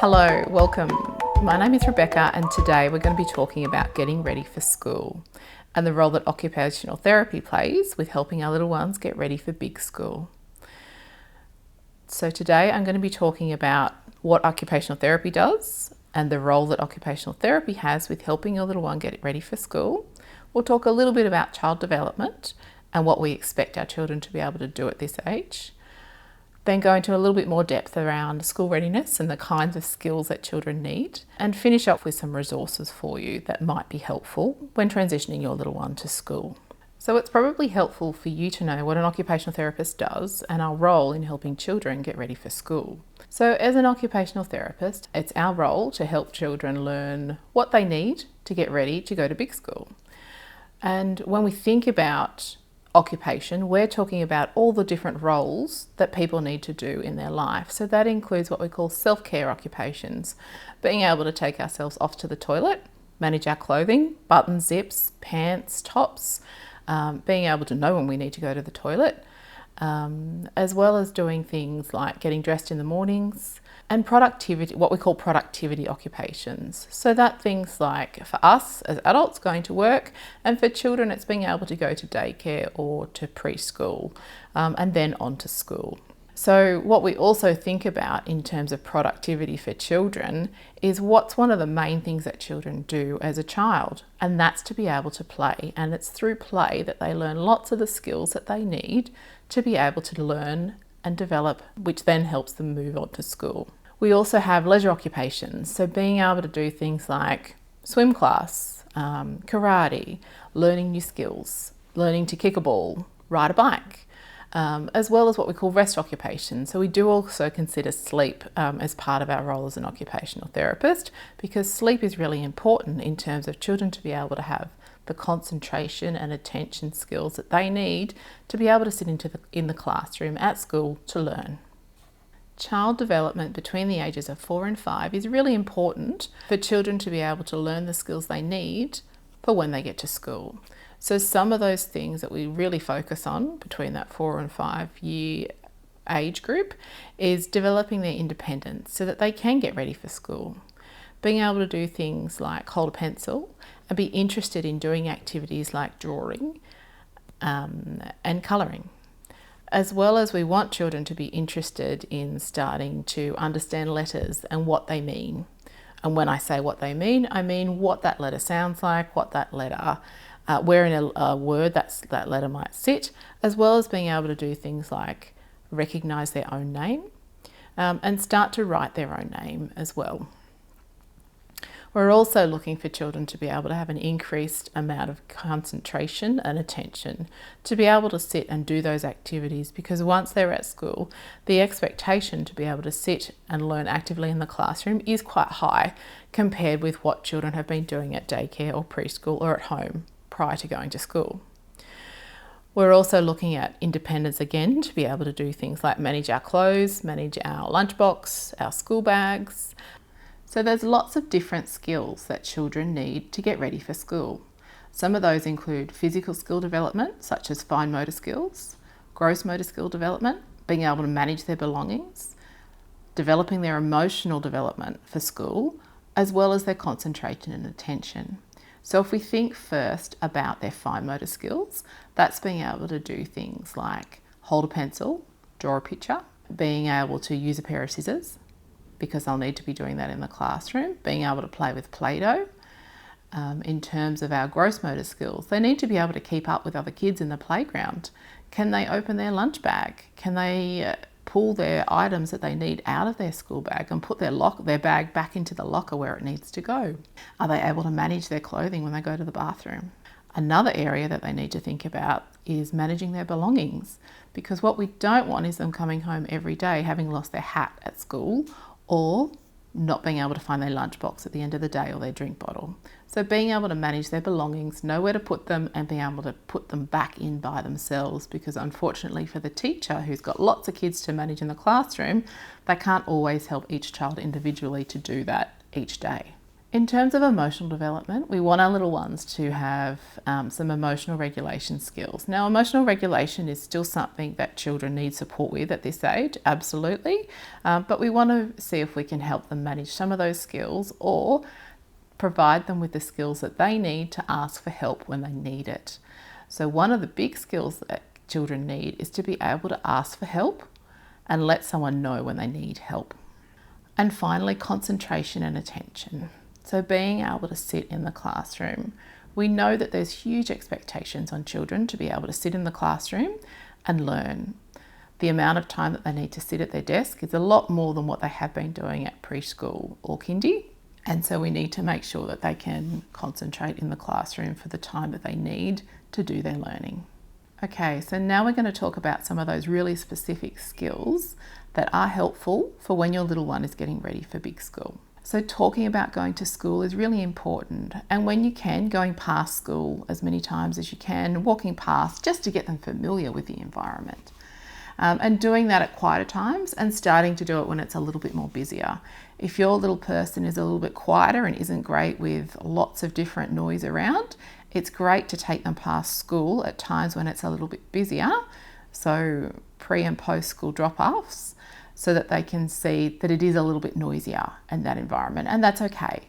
Hello, welcome. My name is Rebecca and today we're going to be talking about getting ready for school and the role that occupational therapy plays with helping our little ones get ready for big school. So today I'm going to be talking about what occupational therapy does and the role that occupational therapy has with helping your little one get ready for school. We'll talk a little bit about child development and what we expect our children to be able to do at this age. Then go into a little bit more depth around school readiness and the kinds of skills that children need, and finish up with some resources for you that might be helpful when transitioning your little one to school. So it's probably helpful for you to know what an occupational therapist does and our role in helping children get ready for school. So as an occupational therapist, it's our role to help children learn what they need to get ready to go to big school. And when we think about occupation, we're talking about all the different roles that people need to do in their life. So that includes what we call self-care occupations, being able to take ourselves off to the toilet, manage our clothing, buttons, zips, pants, tops, being able to know when we need to go to the toilet, as well as doing things like getting dressed in the mornings, and productivity, what we call productivity occupations. So that things like for us as adults going to work, and for children it's being able to go to daycare or to preschool and then on to school. So what we also think about in terms of productivity for children is what's one of the main things that children do as a child, and that's to be able to play. And it's through play that they learn lots of the skills that they need to be able to learn and develop, which then helps them move on to school. We also have leisure occupations, so being able to do things like swim class, karate, learning new skills, learning to kick a ball, ride a bike, as well as what we call rest occupations. So we do also consider sleep as part of our role as an occupational therapist, because sleep is really important in terms of children to be able to have the concentration and attention skills that they need to be able to sit in the classroom at school to learn. Child development between the ages of 4 and 5 is really important for children to be able to learn the skills they need for when they get to school. So some of those things that we really focus on between that 4 and 5 year age group is developing their independence so that they can get ready for school. Being able to do things like hold a pencil and be interested in doing activities like drawing and colouring. As well as we want children to be interested in starting to understand letters and what they mean. And when I say what they mean, I mean what that letter sounds like, what that letter, where in a word that letter might sit, as well as being able to do things like recognise their own name and start to write their own name as well. We're also looking for children to be able to have an increased amount of concentration and attention to be able to sit and do those activities, because once they're at school, the expectation to be able to sit and learn actively in the classroom is quite high compared with what children have been doing at daycare or preschool or at home prior to going to school. We're also looking at independence again to be able to do things like manage our clothes, manage our lunchbox, our school bags. So there's lots of different skills that children need to get ready for school. Some of those include physical skill development, such as fine motor skills, gross motor skill development, being able to manage their belongings, developing their emotional development for school, as well as their concentration and attention. So if we think first about their fine motor skills, that's being able to do things like hold a pencil, draw a picture, being able to use a pair of scissors, because they'll need to be doing that in the classroom, being able to play with Play-Doh. In terms of our gross motor skills, they need to be able to keep up with other kids in the playground. Can they open their lunch bag? Can they pull their items that they need out of their school bag and put their bag back into the locker where it needs to go? Are they able to manage their clothing when they go to the bathroom? Another area that they need to think about is managing their belongings, because what we don't want is them coming home every day having lost their hat at school, or not being able to find their lunchbox at the end of the day or their drink bottle. So being able to manage their belongings, know where to put them, and being able to put them back in by themselves, because unfortunately for the teacher who's got lots of kids to manage in the classroom, they can't always help each child individually to do that each day. In terms of emotional development, we want our little ones to have some emotional regulation skills. Now, emotional regulation is still something that children need support with at this age, absolutely, but we want to see if we can help them manage some of those skills or provide them with the skills that they need to ask for help when they need it. So one of the big skills that children need is to be able to ask for help and let someone know when they need help. And finally, concentration and attention. So being able to sit in the classroom. We know that there's huge expectations on children to be able to sit in the classroom and learn. The amount of time that they need to sit at their desk is a lot more than what they have been doing at preschool or kindy. And so we need to make sure that they can concentrate in the classroom for the time that they need to do their learning. Okay, so now we're going to talk about some of those really specific skills that are helpful for when your little one is getting ready for big school. So talking about going to school is really important, and when you can, going past school as many times as you can, walking past just to get them familiar with the environment. And doing that at quieter times and starting to do it when it's a little bit more busier. If your little person is a little bit quieter and isn't great with lots of different noise around, it's great to take them past school at times when it's a little bit busier, so pre and post school drop-offs, so that they can see that it is a little bit noisier in that environment. And that's okay,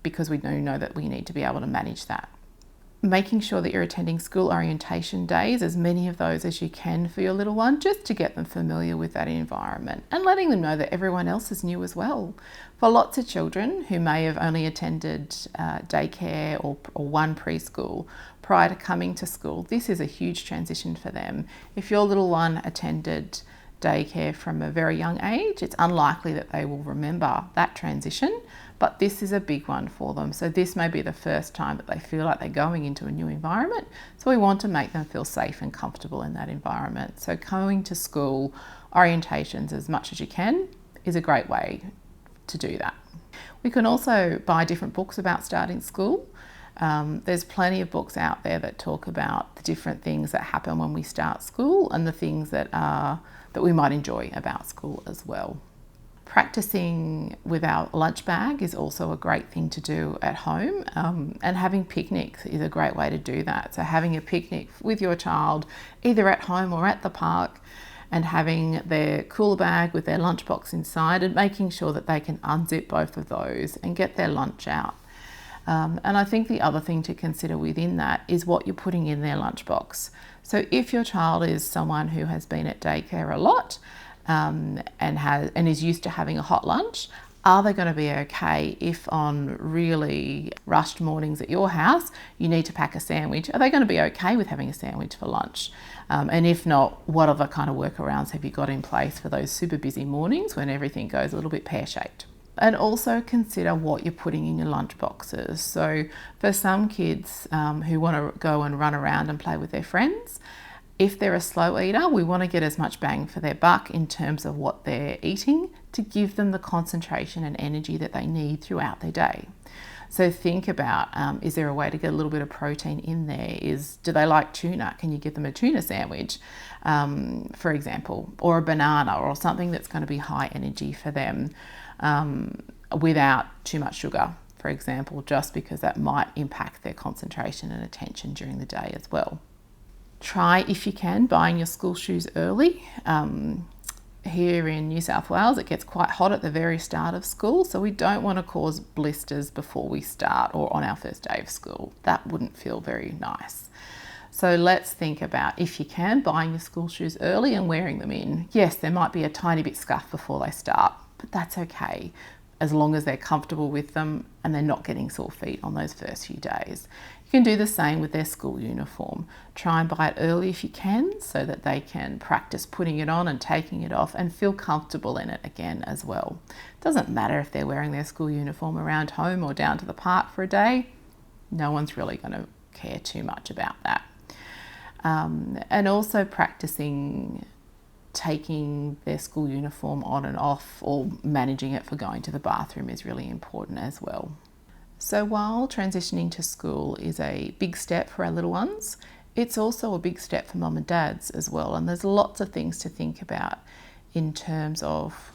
because we do know that we need to be able to manage that. Making sure that you're attending school orientation days, as many of those as you can for your little one, just to get them familiar with that environment and letting them know that everyone else is new as well. For lots of children who may have only attended daycare or one preschool prior to coming to school, this is a huge transition for them. If your little one attended daycare from a very young age, it's unlikely that they will remember that transition, but this is a big one for them. So this may be the first time that they feel like they're going into a new environment. So we want to make them feel safe and comfortable in that environment. So going to school orientations as much as you can is a great way to do that. We can also buy different books about starting school. There's plenty of books out there that talk about the different things that happen when we start school and the things that we might enjoy about school as well. Practicing with our lunch bag is also a great thing to do at home, and having picnics is a great way to do that. So having a picnic with your child either at home or at the park, and having their cooler bag with their lunchbox inside and making sure that they can unzip both of those and get their lunch out. And I think the other thing to consider within that is what you're putting in their lunchbox. So if your child is someone who has been at daycare a lot and is used to having a hot lunch, are they going to be okay if on really rushed mornings at your house you need to pack a sandwich? Are they going to be okay with having a sandwich for lunch? And if not, what other kind of workarounds have you got in place for those super busy mornings when everything goes a little bit pear-shaped? And also consider what you're putting in your lunch boxes. So for some kids who want to go and run around and play with their friends, if they're a slow eater, we want to get as much bang for their buck in terms of what they're eating to give them the concentration and energy that they need throughout their day. So think about, is there a way to get a little bit of protein in there? Do they like tuna? Can you give them a tuna sandwich, for example, or a banana or something that's going to be high energy for them without too much sugar, for example, just because that might impact their concentration and attention during the day as well. Try, if you can, buying your school shoes early. Here in New South Wales, it gets quite hot at the very start of school, so we don't want to cause blisters before we start or on our first day of school. That wouldn't feel very nice. So let's think about, if you can, buying your school shoes early and wearing them in. Yes, there might be a tiny bit scuff before they start, but that's okay, as long as they're comfortable with them and they're not getting sore feet on those first few days. You can do the same with their school uniform. Try and buy it early if you can, so that they can practice putting it on and taking it off and feel comfortable in it again as well. It doesn't matter if they're wearing their school uniform around home or down to the park for a day. No one's really going to care too much about that. And also practicing taking their school uniform on and off, or managing it for going to the bathroom, is really important as well. So while transitioning to school is a big step for our little ones, it's also a big step for mum and dads as well. And there's lots of things to think about in terms of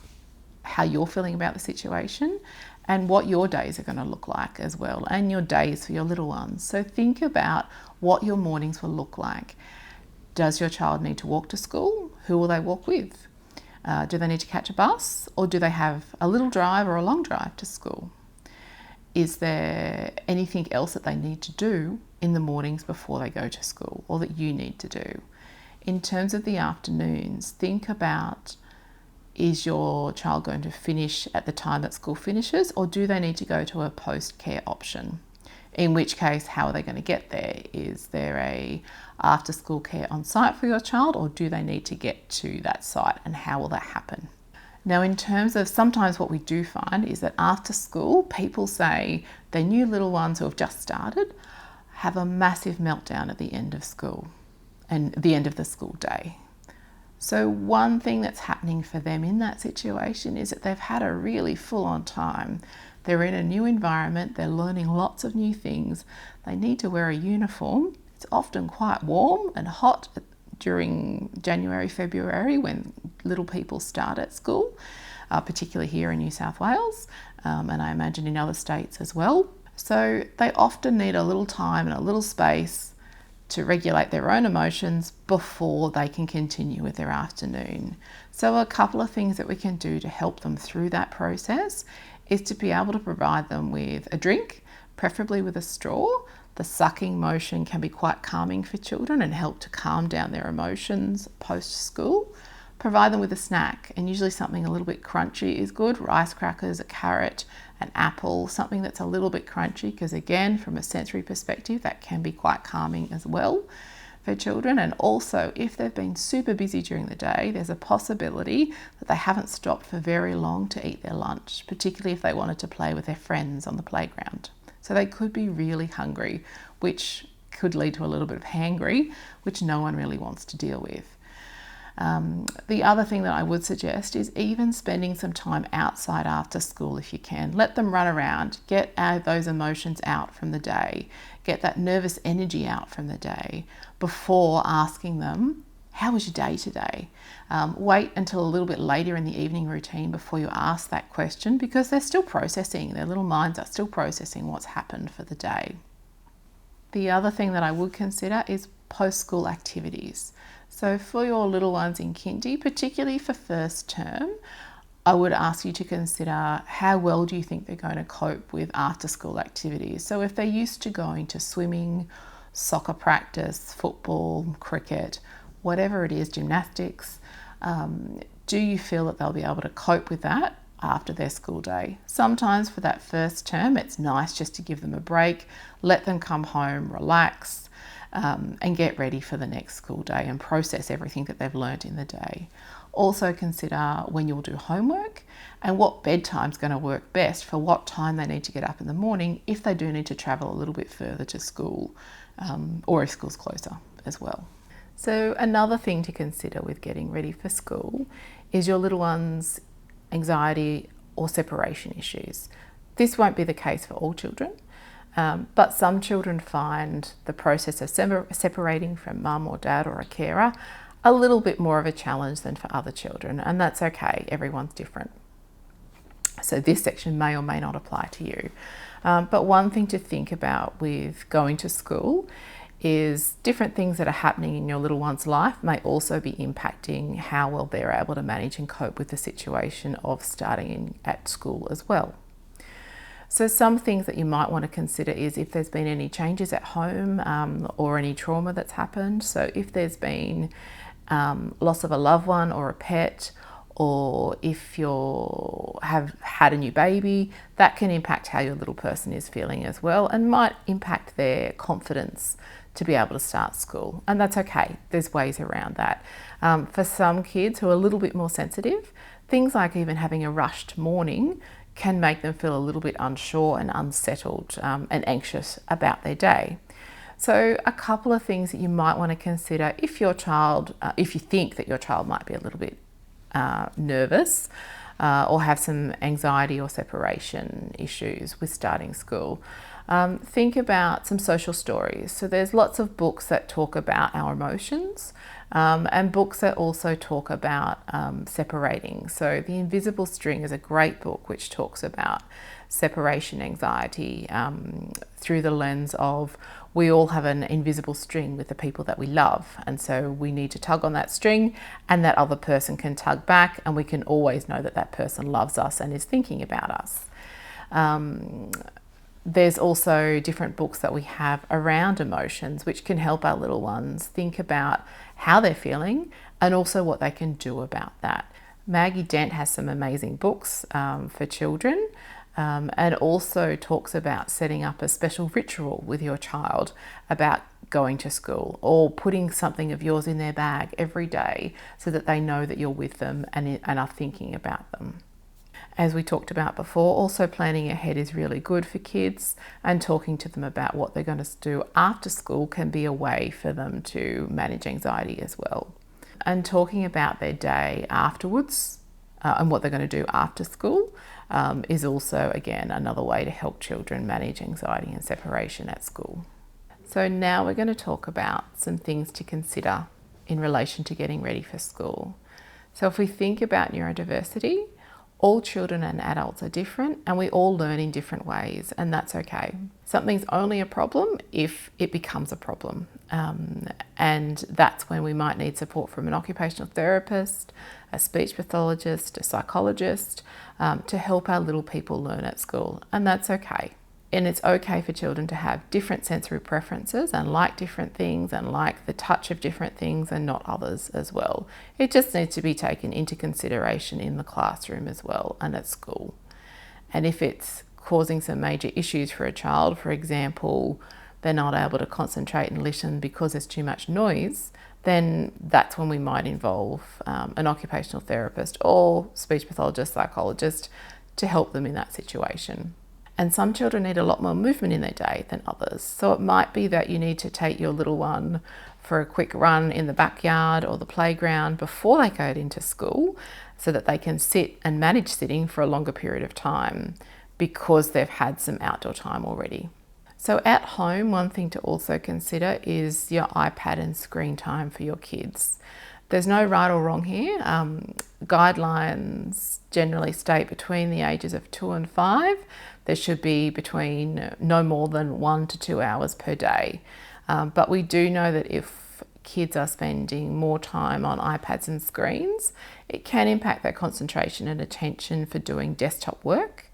how you're feeling about the situation and what your days are going to look like as well, and your days for your little ones. So think about what your mornings will look like. Does your child need to walk to school? Who will they walk with? Do they need to catch a bus, or do they have a little drive or a long drive to school? Is there anything else that they need to do in the mornings before they go to school, or that you need to do? In terms of the afternoons, think about, is your child going to finish at the time that school finishes, or do they need to go to a post-care option? In which case, how are they going to get there? Is there a after-school care on site for your child, or do they need to get to that site, and how will that happen? Now, in terms of, sometimes what we do find is that after school, people say their new little ones who have just started have a massive meltdown at the end of school and the end of the school day. So one thing that's happening for them in that situation is that they've had a really full-on time. They're in a new environment, they're learning lots of new things, they need to wear a uniform. It's often quite warm and hot during January, February, when little people start at school, particularly here in New South Wales, and I imagine in other states as well. So they often need a little time and a little space to regulate their own emotions before they can continue with their afternoon. So a couple of things that we can do to help them through that process is to be able to provide them with a drink, preferably with a straw. The sucking motion can be quite calming for children and help to calm down their emotions post-school. Provide them with a snack, and usually something a little bit crunchy is good. Rice crackers, a carrot, an apple, something that's a little bit crunchy, because again, from a sensory perspective, that can be quite calming as well for children. And also, if they've been super busy during the day, there's a possibility that they haven't stopped for very long to eat their lunch, particularly if they wanted to play with their friends on the playground. So they could be really hungry, which could lead to a little bit of hangry, which no one really wants to deal with. The other thing that I would suggest is even spending some time outside after school if you can. Let them run around, get those emotions out from the day, get that nervous energy out from the day before asking them, how was your day today? Wait until a little bit later in the evening routine before you ask that question, because they're still processing, their little minds are still processing what's happened for the day. The other thing that I would consider is post-school activities. So for your little ones in kindy, particularly for first term, I would ask you to consider how well do you think they're going to cope with after school activities. So if they're used to going to swimming, soccer practice, football, cricket, whatever it is, gymnastics, do you feel that they'll be able to cope with that after their school day? Sometimes for that first term, it's nice just to give them a break, let them come home, relax, and get ready for the next school day and process everything that they've learnt in the day. Also consider when you'll do homework and what bedtime's going to work best for what time they need to get up in the morning if they do need to travel a little bit further to school, or if school's closer as well. So another thing to consider with getting ready for school is your little one's anxiety or separation issues. This won't be the case for all children. But some children find the process of separating from mum or dad or a carer a little bit more of a challenge than for other children, and that's okay, everyone's different. So this section may or may not apply to you. But one thing to think about with going to school is different things that are happening in your little one's life may also be impacting how well they're able to manage and cope with the situation of starting at school as well. So some things that you might want to consider is if there's been any changes at home or any trauma that's happened. So if there's been loss of a loved one or a pet, or if you have had a new baby, that can impact how your little person is feeling as well, and might impact their confidence to be able to start school. And that's okay, there's ways around that. For some kids who are a little bit more sensitive, things like even having a rushed morning can make them feel a little bit unsure and unsettled and anxious about their day. So a couple of things that you might want to consider if your child, if you think that your child might be a little bit nervous or have some anxiety or separation issues with starting school. Think about some social stories. So there's lots of books that talk about our emotions, And books that also talk about separating. So The Invisible String is a great book which talks about separation anxiety through the lens of we all have an invisible string with the people that we love, and so we need to tug on that string and that other person can tug back, and we can always know that that person loves us and is thinking about us. There's also different books that we have around emotions which can help our little ones think about how they're feeling and also what they can do about that. Maggie Dent has some amazing books for children and also talks about setting up a special ritual with your child about going to school, or putting something of yours in their bag every day so that they know that you're with them and are thinking about them. As we talked about before, also planning ahead is really good for kids, and talking to them about what they're going to do after school can be a way for them to manage anxiety as well. And talking about their day afterwards and what they're going to do after school is also, again, another way to help children manage anxiety and separation at school. So now we're going to talk about some things to consider in relation to getting ready for school. So if we think about neurodiversity, all children and adults are different and we all learn in different ways, and that's okay. Something's only a problem if it becomes a problem. And that's when we might need support from an occupational therapist, a speech pathologist, a psychologist to help our little people learn at school, and that's okay. And it's okay for children to have different sensory preferences and like different things and like the touch of different things and not others as well. It just needs to be taken into consideration in the classroom as well and at school. And if it's causing some major issues for a child, for example, they're not able to concentrate and listen because there's too much noise, then that's when we might involve an occupational therapist or speech pathologist, psychologist to help them in that situation. And some children need a lot more movement in their day than others. So it might be that you need to take your little one for a quick run in the backyard or the playground before they go into school so that they can sit and manage sitting for a longer period of time because they've had some outdoor time already. So at home, one thing to also consider is your iPad and screen time for your kids. There's no right or wrong here. Guidelines generally state between the ages of 2 and 5, there should be between no more than 1 to 2 hours per day. But we do know that if kids are spending more time on iPads and screens, it can impact their concentration and attention for doing desktop work,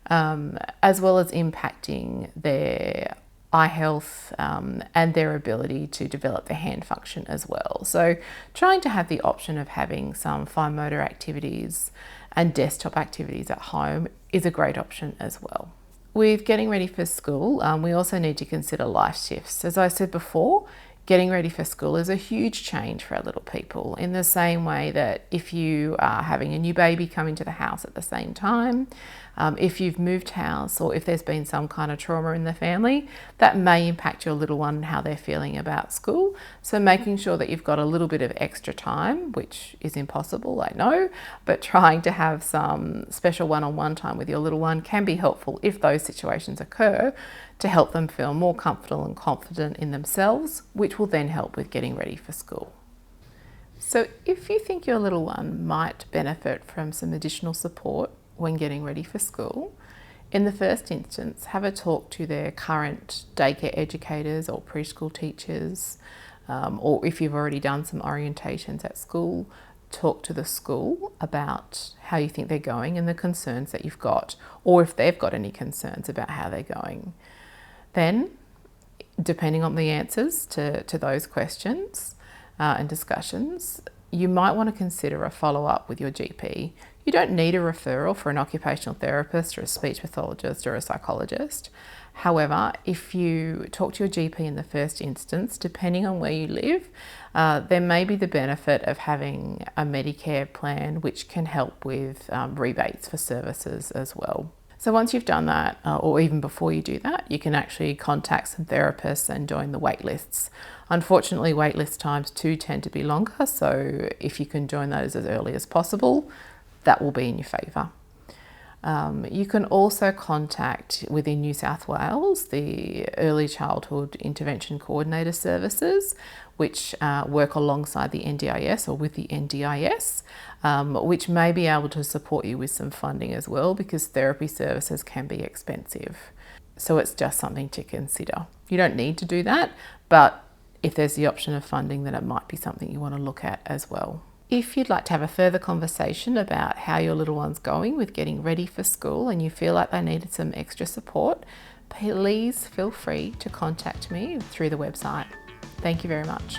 as well as impacting their eye health and their ability to develop their hand function as well. So trying to have the option of having some fine motor activities and desktop activities at home is a great option as well. With getting ready for school, we also need to consider life shifts. As I said before, getting ready for school is a huge change for our little people, in the same way that if you are having a new baby come into the house at the same time, if you've moved house, or if there's been some kind of trauma in the family, that may impact your little one and how they're feeling about school. So making sure that you've got a little bit of extra time, which is impossible, I know, but trying to have some special one-on-one time with your little one can be helpful if those situations occur, to help them feel more comfortable and confident in themselves, which will then help with getting ready for school. So if you think your little one might benefit from some additional support when getting ready for school, in the first instance, have a talk to their current daycare educators or preschool teachers, or if you've already done some orientations at school, talk to the school about how you think they're going and the concerns that you've got, or if they've got any concerns about how they're going. Then, depending on the answers to those questions and discussions, you might want to consider a follow-up with your GP. You don't need a referral for an occupational therapist or a speech pathologist or a psychologist. However, if you talk to your GP in the first instance, depending on where you live, there may be the benefit of having a Medicare plan which can help with rebates for services as well. So once you've done that, or even before you do that, you can actually contact some therapists and join the wait lists. Unfortunately, wait list times too tend to be longer, so if you can join those as early as possible, that will be in your favour. You can also contact within New South Wales the Early Childhood Intervention Coordinator Services, which work alongside the NDIS or with the NDIS, which may be able to support you with some funding as well, because therapy services can be expensive. So it's just something to consider. You don't need to do that, but if there's the option of funding, then it might be something you want to look at as well. If you'd like to have a further conversation about how your little one's going with getting ready for school and you feel like they needed some extra support, please feel free to contact me through the website. Thank you very much.